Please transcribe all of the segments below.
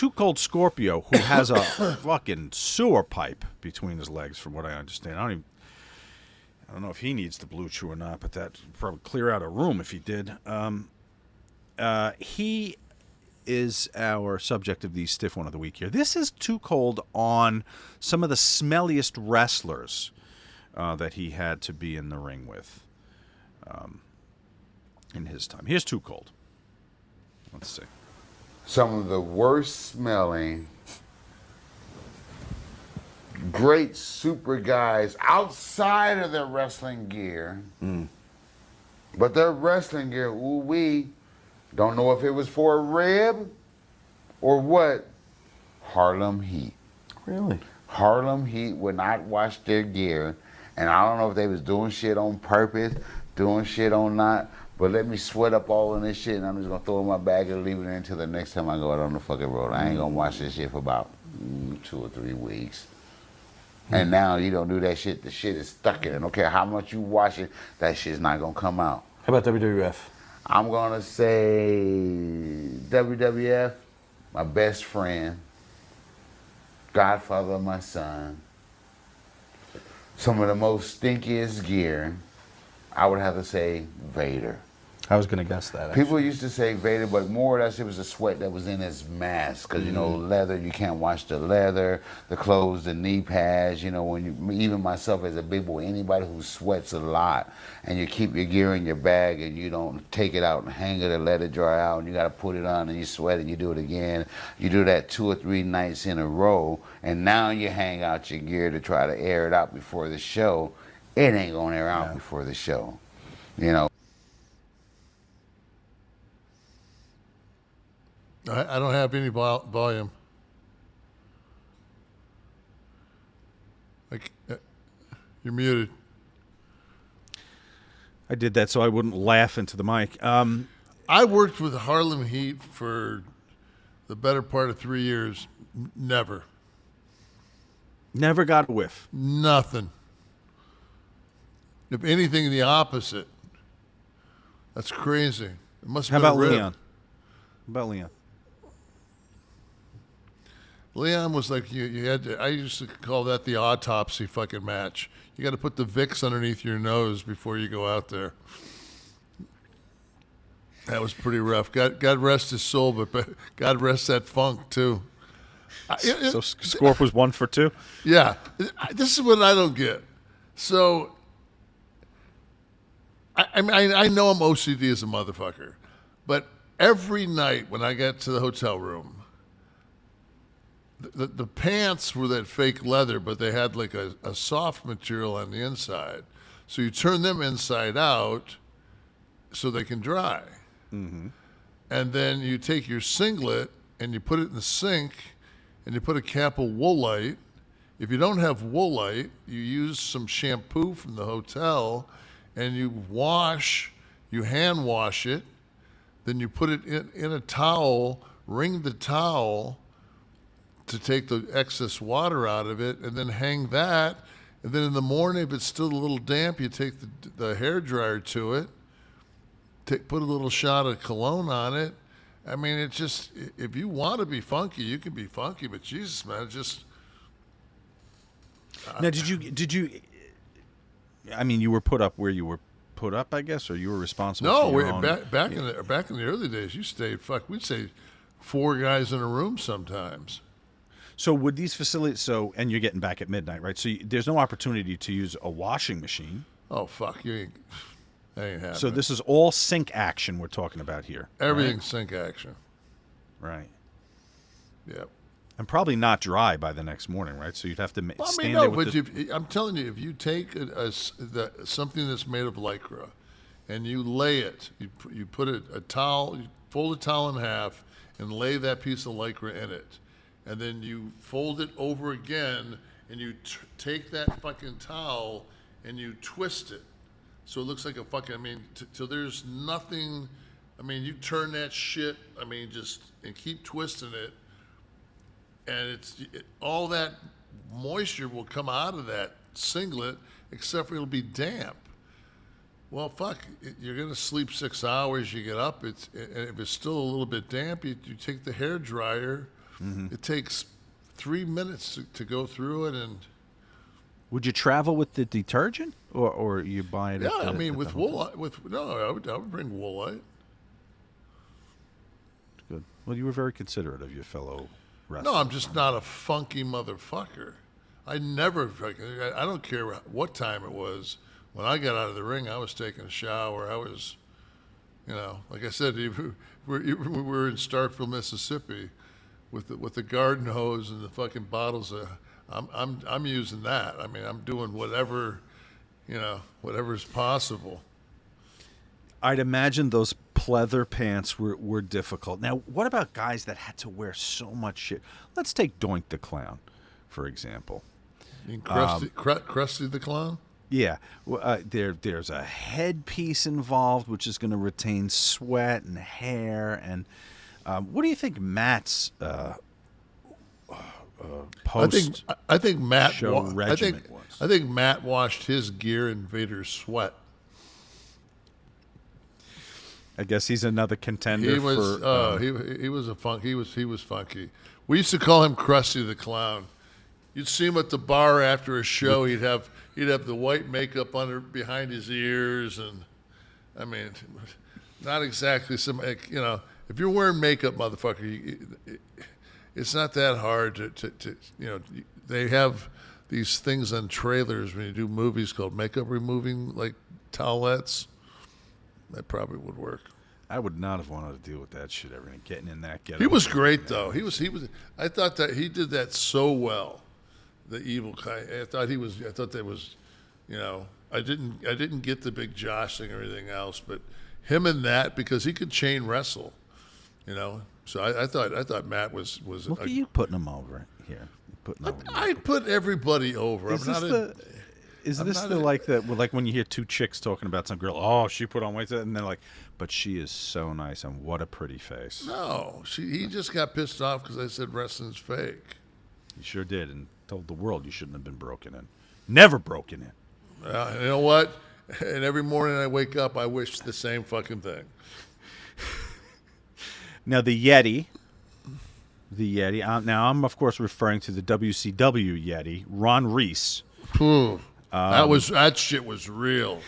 Too Cold Scorpio, who has a fucking sewer pipe between his legs, from what I understand. I don't know if he needs the Blue Chew or not, but that would probably clear out a room if he did. He is our subject of the Stiff One of the Week here. This is Too Cold on some of the smelliest wrestlers that he had to be in the ring with in his time. Here's Too Cold. Let's see. Some of the worst smelling, great super guys outside of their wrestling gear. But their wrestling gear, ooh-wee, don't know if it was for a rib or what. Harlem Heat. Really? Harlem Heat would not wash their gear. And I don't know if they was doing shit on purpose, doing shit on not, but let me sweat up all in this shit and I'm just gonna throw it in my bag and leave it there until the next time I go out on the fucking road. I ain't gonna wash this shit for about 2 or 3 weeks. And now you don't do that shit, the shit is stuck in it. I don't care how much you wash it, that shit's not gonna come out. How about WWF? I'm gonna say WWF, my best friend, godfather of my son, some of the most stinkiest gear, I would have to say Vader. I was going to guess that. Actually. People used to say Vader, but more or less it was the sweat that was in his mask. Because, you know, leather, you can't wash the leather, the clothes, the knee pads. You know, when you, even myself as a big boy, anybody who sweats a lot and you keep your gear in your bag and you don't take it out and hang it and let it dry out and you got to put it on and you sweat and you do it again. You do that 2 or 3 nights in a row and now you hang out your gear to try to air it out before the show. It ain't going to air out before the show, you know. I don't have any volume. Like, you're muted. I did that so I wouldn't laugh into the mic. I worked with Harlem Heat for the better part of 3 years. Never. Never got a whiff. Nothing. If anything, the opposite. That's crazy. It must have How been about a rib. Leon? How about Leon? Leon was like, you had to, I used to call that the autopsy fucking match. You got to put the Vicks underneath your nose before you go out there. That was pretty rough. God rest his soul, but God rest that funk too. So Scorp was 1 for 2? Yeah. This is what I don't get. So, I mean, I know I'm OCD as a motherfucker, but every night when I get to the hotel room, the pants were that fake leather, but they had like a soft material on the inside. So you turn them inside out so they can dry. Mm-hmm. And then you take your singlet and you put it in the sink and you put a cap of Woolite. If you don't have Woolite, you use some shampoo from the hotel and you hand wash it. Then you put it in a towel, wring the towel to take the excess water out of it, and then hang that. And then in the morning, if it's still a little damp, you take the hair dryer to it, put a little shot of cologne on it. I mean, it's just, if you want to be funky, you can be funky, but Jesus, man, it's just... Now, did you, I mean, you were put up where you were put up, I guess, or you were responsible for your own... back in the early days, you stayed, we'd say 4 guys in a room sometimes. So would these facilities, and you're getting back at midnight, right? So there's no opportunity to use a washing machine. Oh, fuck, that ain't happening. So this is all sink action we're talking about here. Everything's sink action. Right. Yep. And probably not dry by the next morning, right? So you'd have to stand no, there with but I'm telling you, if you take something that's made of Lycra and you lay it, you put a towel, you fold a towel in half and lay that piece of Lycra in it. And then you fold it over again, and you take that fucking towel and you twist it, so it looks like a fucking. I mean, till there's nothing. I mean, you turn that shit. I mean, and keep twisting it, and all that moisture will come out of that singlet, except for it'll be damp. Well, fuck, you're gonna sleep 6 hours. You get up. If it's still a little bit damp, you take the hair dryer. It takes 3 minutes to go through it, and Would you travel with the detergent, or you buy it? yeah, at the, I mean at with the hotel? woolite, I would bring woolite. Good. Well, you were very considerate of your fellow wrestlers. No, I'm just not a funky motherfucker. I never fucking. I don't care what time it was. When I got out of the ring, I was taking a shower. I was, like I said, we were in Starkville, Mississippi, with the garden hose and the fucking bottles. I'm using that. I mean, I'm doing whatever, whatever's possible. I'd imagine those pleather pants were difficult. Now, what about guys that had to wear so much shit? Let's take Doink the Clown, for example. You mean Krusty the Clown? Yeah, there's a headpiece involved, which is going to retain sweat and hair. And what do you think Matt's post? I think Matt. show regiment was? I think Matt washed his gear in Vader's sweat. I guess he's another contender. He was. He was a funk. He was funky. We used to call him Krusty the Clown. You'd see him at the bar after a show. He'd have the white makeup behind his ears, and I mean, not exactly some. If you're wearing makeup, motherfucker, it's not that hard to. They have these things on trailers when you do movies called makeup removing, like towelettes. That probably would work. I would not have wanted to deal with that shit. Everything getting in that. He was great though. He was. I thought that he did that so well. The evil guy. I thought that was, I didn't get the big jostling or anything else, but him and that, because he could chain wrestle, So I thought Matt was. Look at you putting him over here. I put everybody over. Is this like when you hear two chicks talking about some girl? Oh, she put on weight, and they're like, but she is so nice, and what a pretty face. No, he just got pissed off because I said wrestling's fake. He sure did, and told the world you shouldn't have been broken in. Never broken in. You know what? And every morning I wake up, I wish the same fucking thing. Now the Yeti. Now I'm of course referring to the WCW Yeti, Ronree. That shit was real.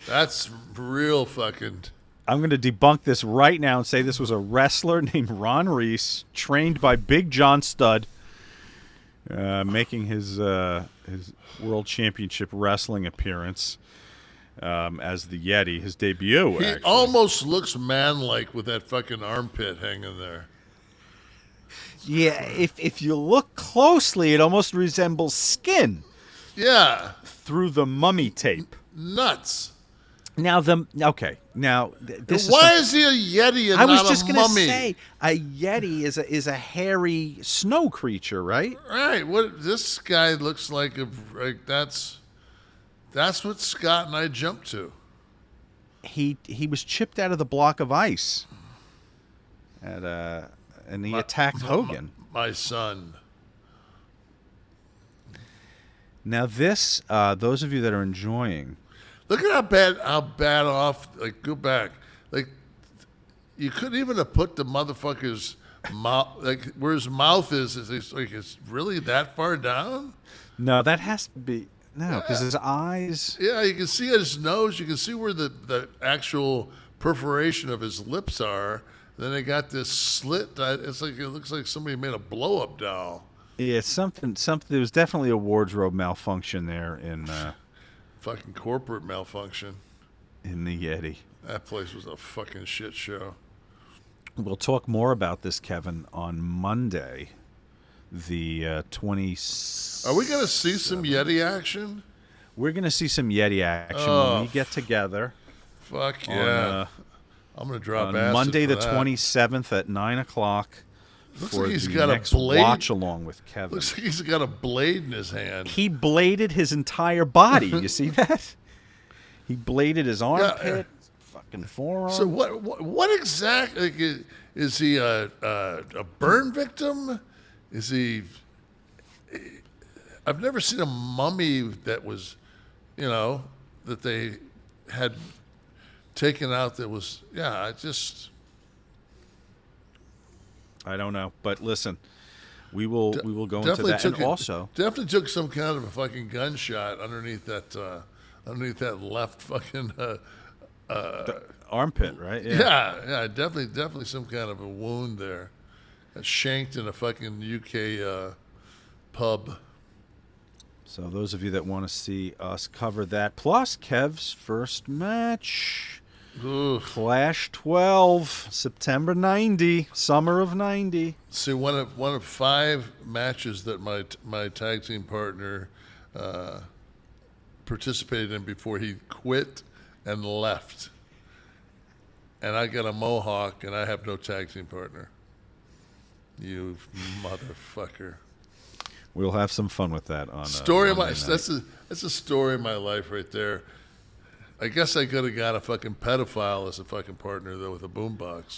That's real fucking. I'm going to debunk this right now and say this was a wrestler named Ronree, trained by Big John Studd, making his World Championship Wrestling appearance as the Yeti, his debut. He actually almost looks man-like with that fucking armpit hanging there. Yeah, if you look closely, it almost resembles skin. Yeah. Through the mummy tape. Nuts. Now this Why is he a Yeti and I was not just a gonna mummy? say a Yeti is a hairy snow creature, right? Right. What this guy looks like that's what Scott and I jumped to. He was chipped out of the block of ice. And he attacked Hogan. My son. Now this, those of you that are enjoying, look at how bad off. Like, go back. Like, you couldn't even have put the motherfucker's mouth, like where his mouth is. It's really that far down? No, that has to be because his eyes. Yeah, you can see his nose. You can see where the actual perforation of his lips are. Then they got this slit. It looks like somebody made a blow-up doll. Yeah, something. There was definitely a wardrobe malfunction there in. Fucking corporate malfunction. In the Yeti. That place was a fucking shit show. We'll talk more about this, Kevin, on Monday, the 20th. Are we going to see some Yeti action? We're going to see some Yeti action when we get together. Fuck yeah. I'm going to drop acid Monday for the that. 27th at 9 o'clock. Looks for like he's the got next a blade. watch along with Kevin. Looks like he's got a blade in his hand. He bladed his entire body. You see that? He bladed his armpit, fucking forearm. So what exactly is he a burn victim? Is he? I've never seen a mummy that was, that they had taken out. That was I don't know, but listen, we will go into that, and also definitely took some kind of a fucking gunshot underneath that left fucking armpit, right? yeah, definitely some kind of a wound there. Got shanked in a fucking UK pub. So those of you that want to see us cover that, plus Kev's first match, Oof. Clash 12, September 90, summer of 90. See, one of 5 matches that my tag team partner participated in before he quit and left. And I got a mohawk, and I have no tag team partner. You motherfucker. We'll have some fun with that on Story of my Monday night. that's a story of my life right there. I guess I could have got a fucking pedophile as a fucking partner though with a boombox.